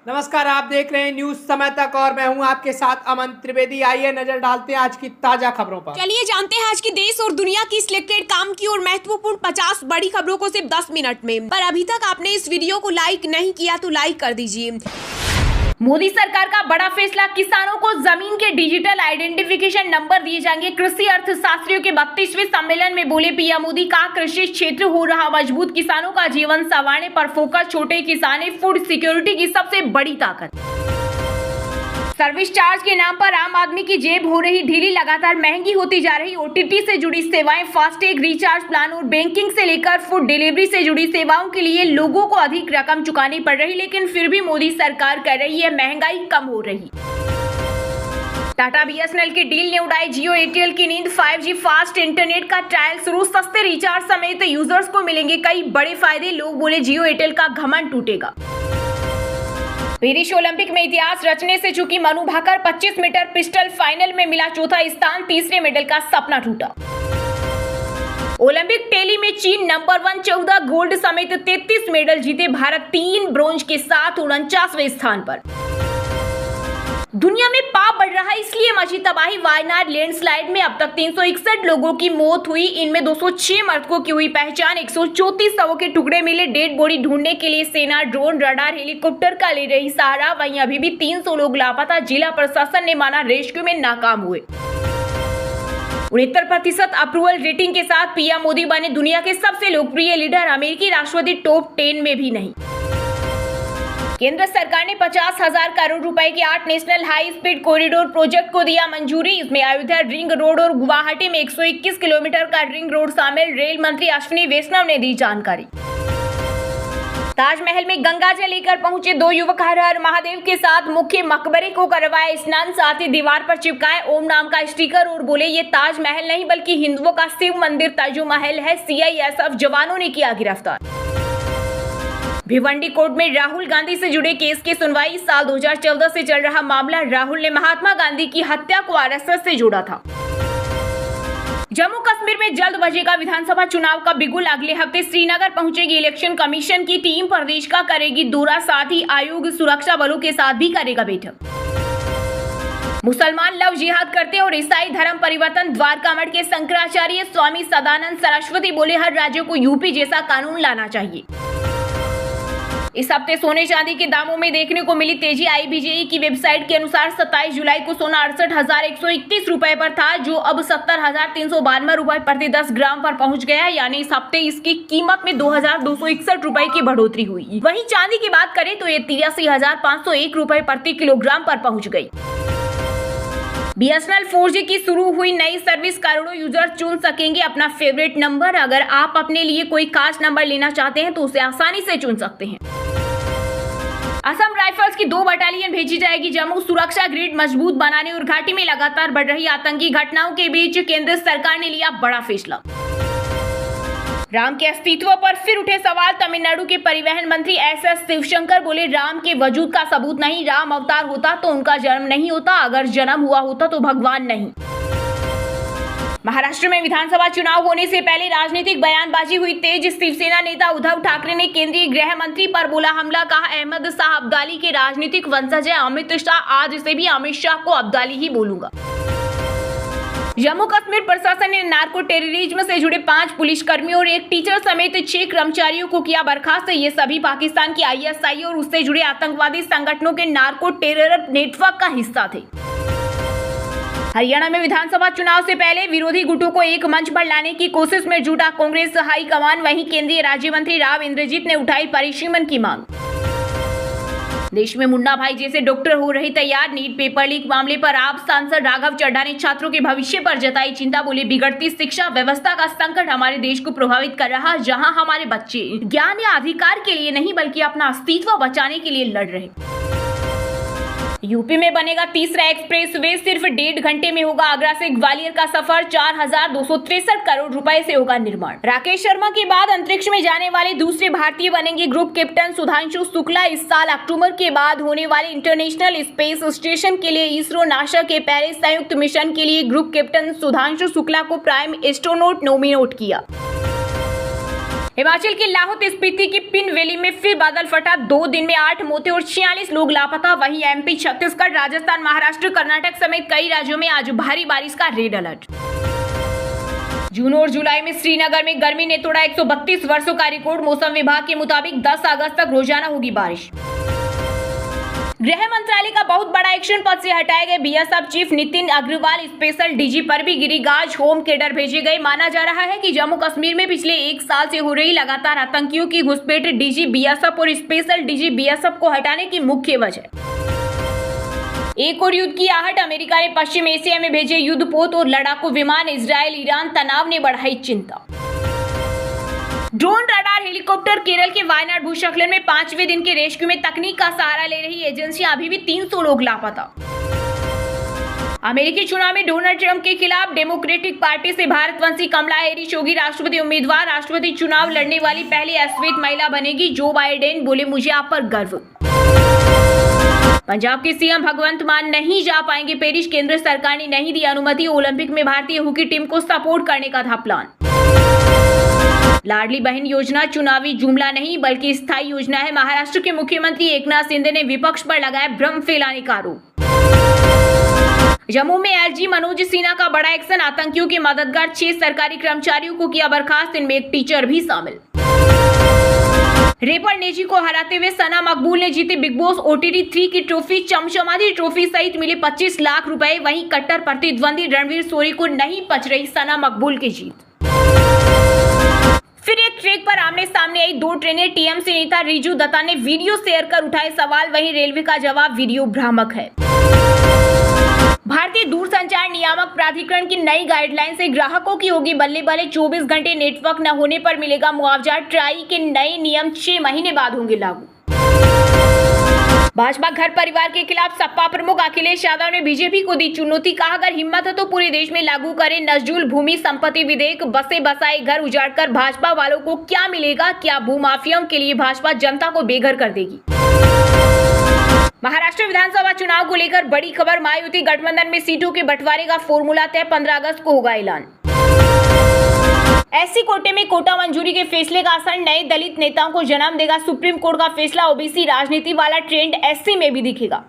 नमस्कार, आप देख रहे हैं न्यूज समय तक और मैं हूं आपके साथ अमन त्रिवेदी। आइए नजर डालते हैं आज की ताजा खबरों पर। चलिए जानते हैं आज की देश और दुनिया की सिलेक्टेड काम की और महत्वपूर्ण 50 बड़ी खबरों को सिर्फ 10 मिनट में। पर अभी तक आपने इस वीडियो को लाइक नहीं किया तो लाइक कर दीजिए। मोदी सरकार का बड़ा फैसला, किसानों को जमीन के डिजिटल आइडेंटिफिकेशन नंबर दिए जाएंगे। कृषि अर्थशास्त्रियों के 32वें सम्मेलन में बोले पीएम मोदी का कृषि क्षेत्र हो रहा मजबूत, किसानों का जीवन संवारने पर फोकस, छोटे किसान फूड सिक्योरिटी की सबसे बड़ी ताकत। सर्विस चार्ज के नाम पर आम आदमी की जेब हो रही ढीली, लगातार महंगी होती जा रही ओटीटी से जुड़ी सेवाएं, फास्टैग रिचार्ज प्लान और बैंकिंग से लेकर फूड डिलीवरी से जुड़ी सेवाओं के लिए लोगों को अधिक रकम चुकानी पड़ रही, लेकिन फिर भी मोदी सरकार कर रही है, महंगाई कम हो रही। टाटा बीएसएनएल की डील ने उड़ाई जियो एयरटेल की नींद, 5G फास्ट इंटरनेट का ट्रायल शुरू, सस्ते रिचार्ज समेत यूजर्स को मिलेंगे कई बड़े फायदे, लोग बोले जियो एयरटेल का घमंड टूटेगा। पेरिस ओलंपिक में इतिहास रचने से चुकी Manu Bhaker, 25 metre pistol final में मिला चौथा स्थान, तीसरे मेडल का सपना टूटा। ओलंपिक टेली में चीन नंबर 1, 14 गोल्ड समेत 33 मेडल जीते, भारत 3 ब्रोंज के साथ 49वें स्थान पर। दुनिया में पाप बढ़ रहा है इसलिए मची तबाही, वायनाड लैंडस्लाइड में अब तक 361 लोगों की मौत हुई, इनमें 206 मृतकों की हुई पहचान, 134 शवों के टुकड़े मिले, डेड बॉडी ढूंढने के लिए सेना ड्रोन रडार हेलीकॉप्टर का ले रही सहारा, वहीं अभी भी 300 लोग लापता, जिला प्रशासन ने माना रेस्क्यू में नाकाम हुए। 69% अप्रूवल रेटिंग के साथ पीएम मोदी बने दुनिया के सबसे लोकप्रिय लीडर, अमेरिकी राष्ट्रपति टॉप 10 में भी नहीं। केंद्र सरकार ने 50,000 करोड़ रुपए के 8 national high speed corridor project को दिया मंजूरी, इसमें अयोध्या रिंग रोड और गुवाहाटी में 121 किलोमीटर का रिंग रोड शामिल, रेल मंत्री अश्विनी वैष्णव ने दी जानकारी। ताजमहल में गंगा जल लेकर पहुंचे 2 युवक, हर हर महादेव के साथ मुख्य मकबरे को करवाया स्नान, साथ ही दीवार पर चिपकाए ओम नाम का स्टिकर और बोले ये ताजमहल नहीं बल्कि हिंदुओं का शिव मंदिर ताजो महल है, सीआईएसएफ जवानों ने किया गिरफ्तार। भिवंडी कोर्ट में राहुल गांधी से जुड़े केस की सुनवाई, साल 2014 से चल रहा मामला, राहुल ने महात्मा गांधी की हत्या को आरएसएस से जोड़ा था। जम्मू कश्मीर में जल्द बजेगा विधानसभा चुनाव का बिगुल, अगले हफ्ते श्रीनगर पहुंचेगी इलेक्शन कमीशन की टीम, प्रदेश का करेगी दौरा, साथ ही आयोग सुरक्षा बलों के साथ भी करेगा बैठक। मुसलमान लव जिहाद करते और ईसाई धर्म परिवर्तन, द्वारका मठ के शंकराचार्य स्वामी सदानंद सरस्वती बोले हर राज्य को यूपी जैसा कानून लाना चाहिए। इस हफ्ते सोने चांदी के दामों में देखने को मिली तेजी, आईबीजेई की वेबसाइट के अनुसार 27 जुलाई को सोना 68,131 रुपए पर था, जो अब 70,352 रुपए प्रति 10 ग्राम पर पहुंच गया है, यानी इस हफ्ते इसकी कीमत में 2,261 रुपए की बढ़ोतरी हुई। वहीं चांदी की बात करें तो ये 83,501 रुपए प्रति किलोग्राम पर पहुंच गई। बीएसएनएल 4G की शुरू हुई नई सर्विस, करोड़ों यूजर चुन सकेंगे अपना फेवरेट नंबर, अगर आप अपने लिए कोई खास नंबर लेना चाहते हैं तो उसे आसानी से चुन सकते हैं। असम राइफल्स की 2 बटालियन भेजी जाएगी जम्मू, सुरक्षा ग्रिड मजबूत बनाने और घाटी में लगातार बढ़ रही आतंकी घटनाओं के बीच केंद्र सरकार ने लिया बड़ा फैसला। राम के अस्तित्व पर फिर उठे सवाल, तमिलनाडु के परिवहन मंत्री एसएस शिवशंकर बोले राम के वजूद का सबूत नहीं, राम अवतार होता तो उनका जन्म नहीं होता, अगर जन्म हुआ होता तो भगवान नहीं। महाराष्ट्र में विधानसभा चुनाव होने से पहले राजनीतिक बयानबाजी हुई तेज, शिवसेना नेता उद्धव ठाकरे ने केंद्रीय गृह मंत्री पर बोला हमला, कहा अहमद शाह अब्दाली के राजनीतिक वंशज है अमित शाह, आज से भी अमित शाह को अब्दाली ही बोलूंगा। जम्मू कश्मीर प्रशासन ने नार्को टेररिज्म से जुड़े 5 पुलिसकर्मियों और एक टीचर समेत 6 कर्मचारियों को किया बर्खास्त, ये सभी पाकिस्तान की आईएसआई और उससे जुड़े आतंकवादी संगठनों के नार्को टेरर नेटवर्क का हिस्सा थे। हरियाणा में विधानसभा चुनाव से पहले विरोधी गुटों को एक मंच पर लाने की कोशिश में जुटा कांग्रेस हाईकमान, वहीं केंद्रीय राज्य मंत्री राव इंद्रजीत ने उठाई परिसीमन की मांग। देश में मुन्ना भाई जैसे डॉक्टर हो रही तैयार, नीट पेपर लीक मामले पर आप सांसद राघव चड्ढा ने छात्रों के भविष्य पर जताई चिंता, बोले बिगड़ती शिक्षा व्यवस्था का संकट हमारे देश को प्रभावित कर रहा, जहां हमारे बच्चे ज्ञान या अधिकार के लिए नहीं बल्कि अपना अस्तित्व बचाने के लिए लड़ रहे। यूपी में बनेगा तीसरा एक्सप्रेस वे, सिर्फ 1.5 घंटे में होगा आगरा से ग्वालियर का सफर, 4,263 करोड़ रुपए से होगा निर्माण। राकेश शर्मा के बाद अंतरिक्ष में जाने वाले दूसरे भारतीय बनेंगे ग्रुप कैप्टन सुधांशु शुक्ला, इस साल अक्टूबर के बाद होने वाले इंटरनेशनल स्पेस स्टेशन के लिए इसरो नासा के पहले संयुक्त मिशन के लिए ग्रुप कैप्टन सुधांशु शुक्ला को प्राइम एस्ट्रोनॉट नॉमिनेट किया। हिमाचल के लाहौल स्पीति की पिन वैली में फिर बादल फटा। 2 दिन में 8 मौतें और 46 लोग लापता। वहीं एमपी, छत्तीसगढ़, राजस्थान, महाराष्ट्र, कर्नाटक समेत कई राज्यों में आज भारी बारिश का रेड अलर्ट। जून और जुलाई में श्रीनगर में गर्मी ने तोड़ा 132 वर्षों का रिकॉर्ड। मौसम विभाग के मुताबिक 10 अगस्त तक रोजाना होगी बारिश। गृह मंत्रालय का बहुत बड़ा एक्शन, पद से हटाए गए BSF chief Nitin Agrawal. Special DG पर भी गिरी गाज, होम केडर भेजे गए। माना जा रहा है कि जम्मू कश्मीर में पिछले 1 साल से हो रही लगातार आतंकियों की घुसपैठ डीजी बीएसएफ और स्पेशल डीजी बीएसएफ को हटाने की मुख्य वजह। एक और युद्ध की आहट, अमेरिका ने पश्चिम एशिया में भेजे युद्धपोत और लड़ाकू विमान। इजरायल ईरान तनाव ने बढ़ाई चिंता। Drone, radar, helicopter. केरल के वायनाड भूस्खलन में 5वें दिन के रेस्क्यू में तकनीक का सहारा ले रही एजेंसियां, अभी भी 300 लोग लापता। अमेरिकी चुनाव में डोनाल्ड ट्रंप के खिलाफ डेमोक्रेटिक पार्टी से भारतवंशी कमला हैरिस होगी राष्ट्रपति उम्मीदवार। राष्ट्रपति चुनाव लड़ने वाली पहली श्वेत महिला बनेगी। जो बाइडेन बोले, मुझे आप पर गर्व। पंजाब के सीएम भगवंत मान नहीं जा पाएंगे पेरिस। केंद्र सरकार ने नहीं दी अनुमति। ओलंपिक में भारतीय हॉकी टीम को सपोर्ट करने का था प्लान। लाडली बहन योजना चुनावी जुमला नहीं बल्कि स्थायी योजना है। महाराष्ट्र के मुख्यमंत्री एकनाथ शिंदे ने विपक्ष पर लगाया भ्रम फैलाने का आरोप। जम्मू में एलजी मनोज सिन्हा का बड़ा एक्शन, आतंकियों के मददगार 6 सरकारी कर्मचारियों को किया बर्खास्त, इनमें एक टीचर भी शामिल। रेपर नेजी को हराते हुए सना मकबूल ने जीती बिग बॉस OTT 3 की ट्रॉफी। चमचमाती ट्रॉफी सहित मिले 25 लाख रुपए। वहीं कट्टर प्रतिद्वंदी रणवीर सोरी को नहीं पच रही सना मकबूल की जीत। फिर एक ट्रैक पर आमने सामने आई 2 ट्रेनें। टीएमसी नेता रिजू दत्ता ने वीडियो शेयर कर उठाए सवाल। वहीं रेलवे का जवाब वीडियो भ्रामक है। भारतीय दूरसंचार नियामक प्राधिकरण की नई गाइडलाइन से ग्राहकों की होगी बल्ले बल्ले। 24 घंटे नेटवर्क न होने पर मिलेगा मुआवजा। ट्राई के नए नियम 6 महीने बाद होंगे लागू। भाजपा घर परिवार के खिलाफ सपा प्रमुख अखिलेश यादव ने बीजेपी को दी चुनौती। कहा, अगर हिम्मत है तो पूरे देश में लागू करें नजूल भूमि संपत्ति विधेयक। बसे बसाए घर उजाड़कर भाजपा वालों को क्या मिलेगा? क्या भूमाफियाओं के लिए भाजपा जनता को बेघर कर देगी? महाराष्ट्र विधानसभा चुनाव को लेकर बड़ी खबर, महायुति गठबंधन में सीटों के बंटवारे का फॉर्मूला तय। 15 अगस्त को होगा ऐलान। एससी कोटे में कोटा मंजूरी के फैसले का असर नए दलित नेताओं को जन्म देगा। सुप्रीम कोर्ट का फैसला, ओबीसी राजनीति वाला ट्रेंड एससी में भी दिखेगा।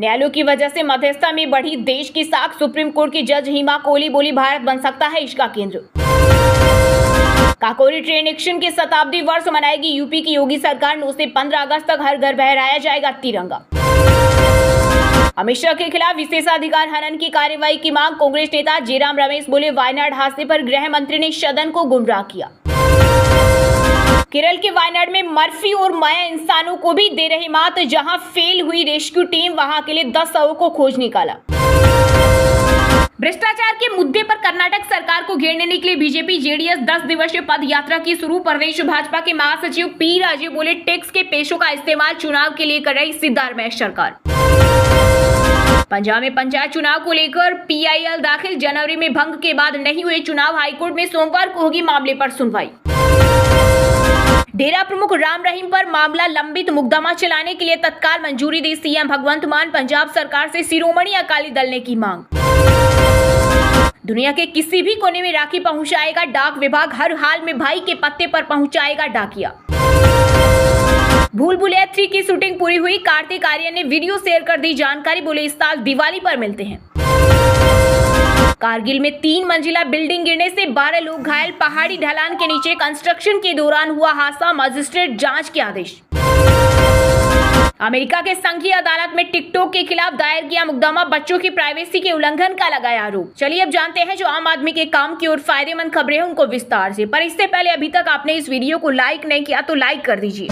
न्यायालयों की वजह से मध्यस्थता में बढ़ी देश की साख। सुप्रीम कोर्ट की जज हिमा कोहली बोली, भारत बन सकता है इसका केंद्र। काकोरी ट्रेन एक्शन के शताब्दी वर्ष मनाएगी यूपी की योगी सरकार। 9 से 15 अगस्त तक हर घर बहराया जाएगा तिरंगा। अमित शाह के खिलाफ विशेषाधिकार हनन की कार्रवाई की मांग। कांग्रेस नेता जयराम रमेश बोले, वायनाड हादसे पर गृह मंत्री ने सदन को गुमराह किया। केरल के वायनाड में मर्फी और माया इंसानों को भी दे रहे मात। जहां फेल हुई रेस्क्यू टीम, वहां के लिए 10 शवों को खोज निकाला। भ्रष्टाचार के मुद्दे पर कर्नाटक सरकार को घेरने निकले बीजेपी जेडीएस 10 दिवसीय पद यात्रा की शुरू। प्रदेश भाजपा के महासचिव पी राजीव बोले, टैक्स के पैसों का इस्तेमाल चुनाव के लिए कर रही सिद्धारमैया सरकार। पंजाब में पंचायत चुनाव को लेकर पीआईएल दाखिल। जनवरी में भंग के बाद नहीं हुए चुनाव। हाईकोर्ट में सोमवार को होगी मामले पर सुनवाई। डेरा प्रमुख राम रहीम पर मामला लंबित, मुकदमा चलाने के लिए तत्काल मंजूरी दी सीएम भगवंत मान। पंजाब सरकार से शिरोमणि अकाली दल ने की मांग। दुनिया के किसी भी कोने में राखी पहुंचाएगा डाक विभाग। हर हाल में भाई के पत्ते पर पहुंचाएगा डाकिया। भूल भुलैया 3 की शूटिंग पूरी हुई। कार्तिक आर्यन ने वीडियो शेयर कर दी जानकारी। बोले, इस साल दिवाली पर मिलते हैं। कारगिल में 3 मंजिला बिल्डिंग गिरने से 12 लोग घायल। पहाड़ी ढलान के नीचे कंस्ट्रक्शन के दौरान हुआ हादसा। मजिस्ट्रेट जांच के आदेश। अमेरिका के संघीय अदालत में टिकटॉक के खिलाफ दायर किया मुकदमा। बच्चों की प्राइवेसी के उल्लंघन का लगाया आरोप। चलिए अब जानते हैं जो आम आदमी के काम की और फायदेमंद खबरें हैं उनको विस्तार से। पर इससे पहले अभी तक आपने इस वीडियो को लाइक नहीं किया तो लाइक कर दीजिए।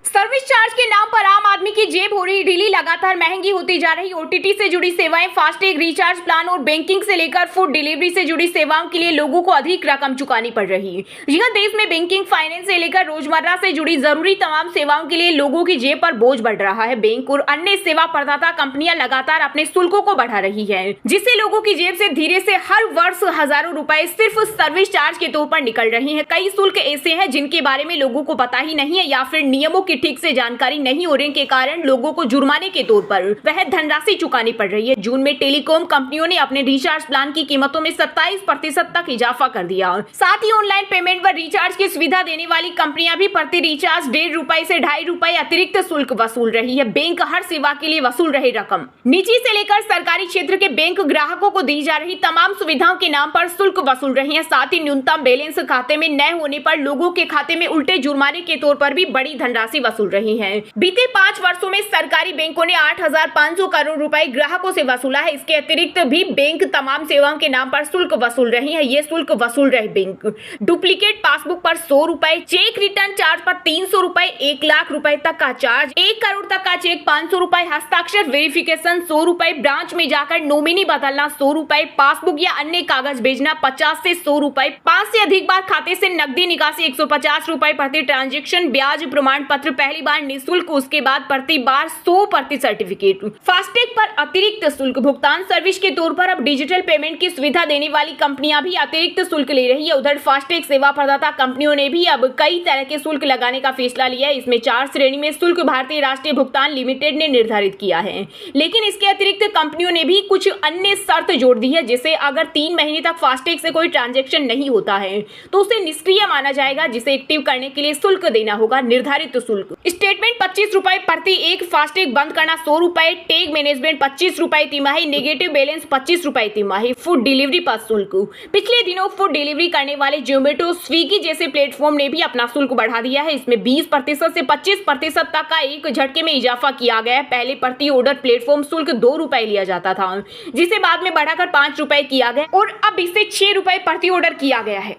सर्विस चार्ज के नाम पर आम आदमी की जेब हो रही ढीली। लगातार महंगी होती जा रही ओटीटी से जुड़ी सेवाएं, फास्टैग रिचार्ज प्लान और बैंकिंग से लेकर फूड डिलीवरी से जुड़ी सेवाओं के लिए लोगों को अधिक रकम चुकानी पड़ रही है। जी हां, देश में बैंकिंग, फाइनेंस से लेकर रोजमर्रा से जुड़ी जरूरी तमाम सेवाओं के लिए लोगों की जेब पर बोझ बढ़ रहा है। बैंक और अन्य सेवा प्रदाता कंपनियां लगातार अपने शुल्कों को बढ़ा रही है, जिससे लोगों की जेब से धीरे से हर वर्ष हजारों रुपए सिर्फ सर्विस चार्ज के तौर पर निकल रहे हैं। कई शुल्क ऐसे हैं जिनके बारे में लोगों को पता ही नहीं है या फिर नियमों की ठीक से जानकारी नहीं होने के कारण लोगों को जुर्माने के तौर पर वह धनराशि चुकानी पड़ रही है। जून में टेलीकॉम कंपनियों ने अपने रिचार्ज प्लान की कीमतों में 27% तक इजाफा कर दिया। साथ ही ऑनलाइन पेमेंट व रिचार्ज की सुविधा देने वाली कंपनियां भी प्रति रिचार्ज ₹1.5 से ₹2.5 अतिरिक्त शुल्क वसूल रही है। बैंक हर सेवा के लिए वसूल रहे रकम निजी से लेकर सरकारी क्षेत्र के बैंक ग्राहकों को दी जा रही तमाम सुविधाओं के नाम पर शुल्क वसूल रही है। साथ ही न्यूनतम बैलेंस खाते में न होने पर लोगों के खाते में उल्टे जुर्माने के तौर पर भी बड़ी धनराशि वसूल रही है। बीते 5 वर्षों में सरकारी बैंकों ने 8,500 करोड़ रुपए ग्राहकों से वसूला है। इसके अतिरिक्त भी बैंक तमाम सेवाओं के नाम पर शुल्क वसूल रही है। ये शुल्क वसूल रहे बैंक डुप्लीकेट पासबुक पर ₹100, चेक रिटर्न चार्ज पर ₹300, 1 लाख रुपए तक का चार्ज, 1 करोड़ तक का चेक ₹500, हस्ताक्षर वेरिफिकेशन ₹100, ब्रांच में जाकर नॉमिनी बदलना ₹100, पासबुक या अन्य कागज भेजना ₹50 से ₹100, 5 से अधिक बार खाते से नकदी निकासी ₹150 प्रति ट्रांजैक्शन, ब्याज प्रमाण पत्र पहली बार निःशुल्क, उसके बाद प्रति बार 100 प्रति सर्टिफिकेट। फास्टैग पर अतिरिक्त शुल्क भुगतान सर्विस के तौर पर अब डिजिटल पेमेंट की सुविधा देने वाली कंपनियां भी अतिरिक्त शुल्क ले रही है। उधर फास्टैग सेवा प्रदाता कंपनियों ने भी अब कई तरह के शुल्क लगाने का फैसला लिया है। इसमें 4 श्रेणी में शुल्क भारतीय राष्ट्रीय भुगतान लिमिटेड ने निर्धारित किया है, लेकिन इसके अतिरिक्त कंपनियों ने भी कुछ अन्य शर्त जोड़ दी है। जैसे अगर 3 महीने तक फास्टैग से कोई ट्रांजैक्शन नहीं होता है तो उसे निष्क्रिय माना जाएगा, जिसे एक्टिव करने के लिए शुल्क देना होगा। निर्धारित शुल्क स्टेटमेंट ₹25 प्रति एक, फास्टैग बंद करना ₹100, टैग मैनेजमेंट ₹25 तिमाही, नेगेटिव बैलेंस ₹25 तिमाही। फूड डिलीवरी पर शुल्क पिछले दिनों फूड डिलीवरी करने वाले जोमेटो, स्विगी जैसे प्लेटफॉर्म ने भी अपना शुल्क बढ़ा दिया है। इसमें 20% से 25% तक का एक झटके में इजाफा किया गया है। पहले प्रति ऑर्डर प्लेटफॉर्म शुल्क ₹2 लिया जाता था, जिसे बाद में बढ़ाकर ₹5 किया गया और अब इसे ₹6 प्रति ऑर्डर किया गया है।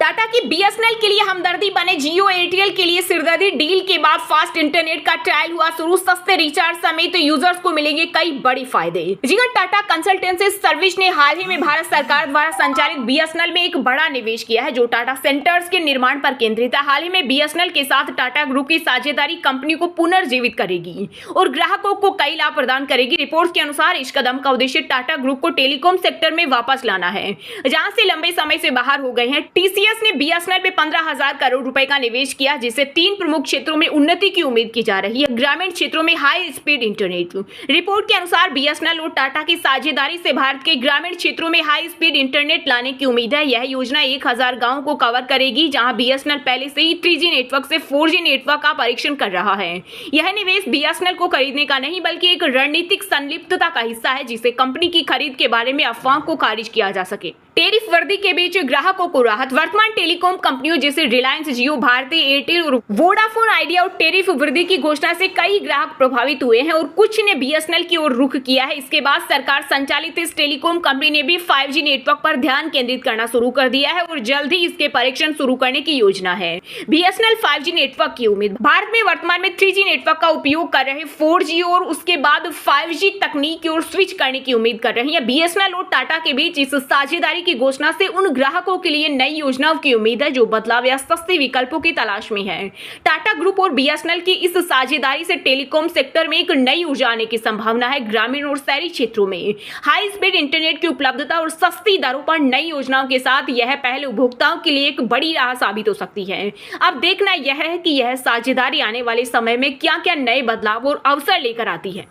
टाटा की बीएसएनएल के लिए हमदर्दी बने जियो एयरटेल के लिए सिरदर्दी डील के बाद फास्ट इंटरनेट का ट्रायल हुआ शुरू। सस्ते रिचार्ज समेत यूजर्स को मिलेंगे कई बड़े फायदे। जिगर टाटा कंसल्टेंसी सर्विस ने हाल ही में भारत सरकार द्वारा संचालित बीएसएनएल में एक बड़ा निवेश किया है, जो टाटा सेंटर्स के निर्माण पर केंद्रित है। हाल ही में बीएसएनएल के साथ टाटा ग्रुप की साझेदारी कंपनी को पुनर्जीवित करेगी और ग्राहकों को कई लाभ प्रदान करेगी। रिपोर्ट के अनुसार इस कदम का उद्देश्य टाटा ग्रुप को टेलीकॉम सेक्टर में वापस लाना है, जहां से लंबे समय से बाहर हो गए हैं। टीसीएस ने बीएसएनएल पे 15,000 करोड़ रुपए का निवेश किया, जिससे 3 प्रमुख क्षेत्रों में उन्नति की उम्मीद की जा रही है। ग्रामीण क्षेत्रों में हाई स्पीड इंटरनेट। रिपोर्ट के अनुसार बीएसएनएल और टाटा की साझेदारी से भारत के ग्रामीण क्षेत्रों में हाई स्पीड इंटरनेट लाने की उम्मीद है। यह योजना 1000 गांवों को कवर करेगी, जहां बीएसएनएल पहले से ही 3G नेटवर्क से 4G नेटवर्क का परीक्षण कर रहा है। यह निवेश बीएसएनएल को खरीदने का नहीं, बल्कि एक रणनीतिक संलिप्तता का हिस्सा है, जिससे कंपनी की खरीद के बारे में अफवाह को खारिज किया जा सके। टैरिफ वृद्धि के बीच ग्राहकों को राहत। वर्तमान टेलीकॉम कंपनियों जैसे रिलायंस जियो, भारती एयरटेल और वोडाफोन आइडिया और टैरिफ वृद्धि की घोषणा से कई ग्राहक प्रभावित हुए हैं और कुछ ने बीएसएनएल की ओर रुख किया है। इसके बाद सरकार संचालित इस टेलीकॉम कंपनी ने भी 5G नेटवर्क पर ध्यान केंद्रित करना शुरू कर दिया है और जल्द ही इसके परीक्षण शुरू करने की योजना है। बीएसएनएल 5G नेटवर्क की उम्मीद। भारत में वर्तमान में 3G नेटवर्क का उपयोग कर रहे 4G और उसके बाद 5G तकनीक की ओर स्विच करने की उम्मीद कर रही है। बीएसएनएल और टाटा के बीच इस साझेदारी की घोषणा से उन ग्राहकों के लिए नई योजनाओं की उम्मीद है जो बदलाव या सस्ते विकल्पों की तलाश में है। टाटा ग्रुप और बीएसएनएल की इस साझेदारी से टेलीकॉम सेक्टर में एक नई ऊर्जा आने की संभावना है। ग्रामीण और शहरी क्षेत्रों में हाई स्पीड इंटरनेट की उपलब्धता और सस्ती दरों पर नई योजनाओं के साथ यह पहले उपभोक्ताओं के लिए एक बड़ी राह साबित हो सकती है। अब देखना यह है कि यह साझेदारी आने वाले समय में क्या-क्या नए बदलाव और अवसर लेकर आती है।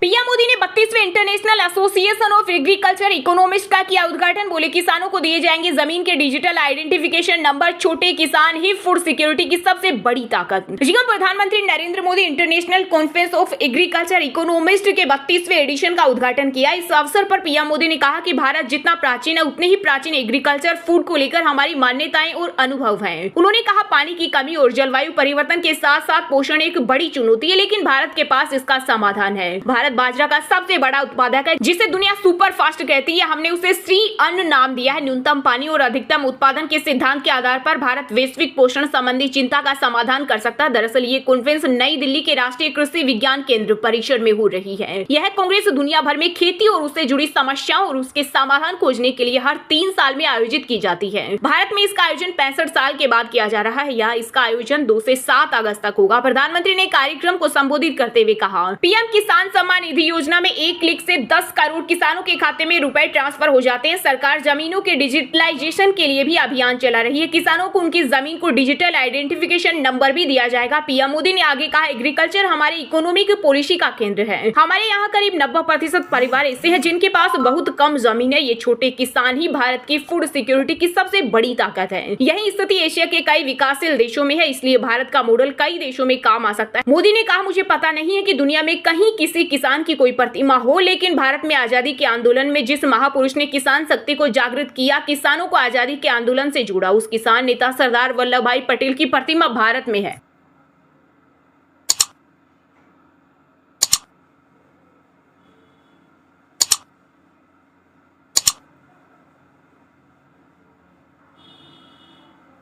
पीएम मोदी ने 32वें international association of agriculture economist का किया उद्घाटन। बोले किसानों को दिए जाएंगे जमीन के डिजिटल आइडेंटिफिकेशन नंबर। छोटे किसान ही फूड सिक्योरिटी की सबसे बड़ी ताकत। प्रधानमंत्री Narendra Modi international conference of agriculture economist के 32वें एडिशन का उद्घाटन किया। इस अवसर पर पीएम मोदी ने कहा कि भारत जितना प्राचीन है, उतने ही प्राचीन एग्रीकल्चर फूड को लेकर हमारी मान्यताएं और अनुभव हैं। उन्होंने कहा पानी की कमी और जलवायु परिवर्तन के साथ साथ पोषण एक बड़ी चुनौती है, लेकिन भारत के पास इसका समाधान है। भारत बाजरा का सबसे बड़ा उत्पादक है, जिसे दुनिया सुपर फास्ट कहती है। हमने उसे श्री अन्न नाम दिया है। न्यूनतम पानी और अधिकतम उत्पादन के सिद्धांत के आधार पर भारत वैश्विक पोषण संबंधी चिंता का समाधान कर सकता है। दरअसल ये कॉन्फ्रेंस नई दिल्ली के राष्ट्रीय कृषि विज्ञान केंद्र परिसर में हो रही है। यह कांग्रेस दुनिया भर में खेती और उससे जुड़ी समस्याओं और उसके समाधान खोजने के लिए हर 3 साल में आयोजित की जाती है। भारत में इसका आयोजन 65 साल के बाद किया जा रहा है। यह इसका आयोजन 2 से 7 अगस्त तक होगा। प्रधानमंत्री ने कार्यक्रम को संबोधित करते हुए कहा, पीएम किसान सम्मान निधि योजना में एक क्लिक से 10 करोड़ किसानों के खाते में रुपए ट्रांसफर हो जाते हैं। सरकार जमीनों के डिजिटलाइजेशन के लिए भी अभियान चला रही है। किसानों को उनकी जमीन को डिजिटल आइडेंटिफिकेशन नंबर भी दिया जाएगा। पीएम मोदी ने आगे कहा, एग्रीकल्चर हमारी इकोनॉमिक पॉलिसी का केंद्र है। हमारे यहाँ करीब 90% परिवार ऐसे हैं जिनके पास बहुत कम जमीन है। ये छोटे किसान ही भारत की फूड सिक्योरिटी की सबसे बड़ी ताकत है। यही स्थिति एशिया के कई विकासशील देशों में है, इसलिए भारत का मॉडल कई देशों में काम आ सकता है। मोदी ने कहा, मुझे पता नहीं है कि दुनिया में कहीं किसी किसान की कोई प्रतिमा हो, लेकिन भारत में आजादी के आंदोलन में जिस महापुरुष ने किसान शक्ति को जागृत किया, किसानों को आजादी के आंदोलन से जोड़ा, उस किसान नेता सरदार वल्लभ भाई पटेल की प्रतिमा भारत में है।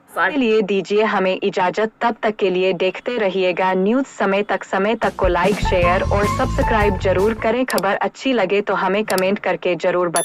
के लिए दीजिए हमें इजाजत। तब तक के लिए देखते रहिएगा न्यूज़ समय तक को लाइक, शेयर और सब्सक्राइब जरूर करें। खबर अच्छी लगे तो हमें कमेंट करके जरूर बताएं।